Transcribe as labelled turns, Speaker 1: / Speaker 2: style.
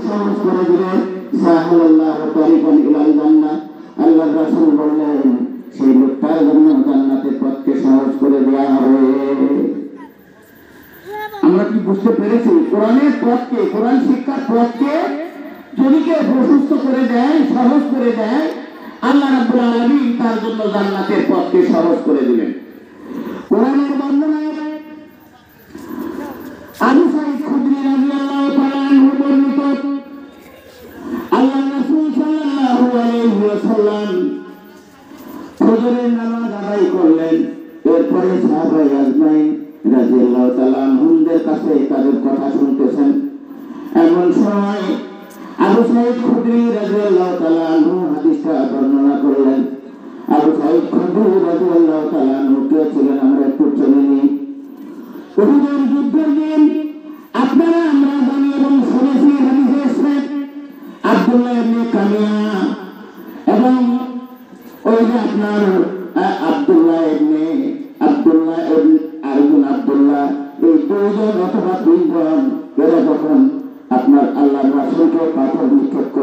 Speaker 1: সহজ করে দিলেন। সাহালাল্লাহু তারিকান ইলাল জান্নাহ, আল্লাহর রাসূল বললেন সেই লোকটার জন্য জান্নাতের পথকে সহজ করে দেওয়া হবে। আমরা কি বুঝতে পেরেছি? কোরআনের পথকে, কোরআন শিক্ষার পথকে যদি কেউ প্রশস্ত করে দেয়, সহজ করে দেয়, আল্লাহ রাব্বুল আলামিন তার জন্য জান্নাতের পথকে সহজ করে দিলেন। কোরআনের বর্ণনায় আবু সাঈদ খুদরি রাদিয়াল্লাহু তাআলা আনহু বর্ণিত, আল্লাহর রাসূল সাল্লাল্লাহু আলাইহি ওয়াসাল্লাম ফজরের নামাজ আদায় করলেন। এরপরে সাহাবায়ে আজমাইন রাদিয়াল্লাহু তাআলা আনহুদের কাছে তাদের কথা শুনতেছেন। এমন সময় আবু সাঈদ খুদরি রাদিয়াল্লাহু তাআলা আনহু হাদিসটা বর্ণনা করলেন। আবু সাঈদ খুদরি রাদিয়াল্লাহু তাআলা আনহু কে ছিলেন আমরা একটু জেনে নিই। উহুদের যুদ্ধের দিন আপনারা আমরা জানি এবং শুনেছি, হাদিসে এসেছে আব্দুল্লাহ ইবনে কামিয়া এবং ওই যে আপনার আব্দুল্লাহ ইবনে আরজুন আব্দুল্লাহ, এই দুইজন অথবা তিনজন এরা যখন আপনার আল্লাহর রাসূলকে পাথর নিক্ষেপ করলেন।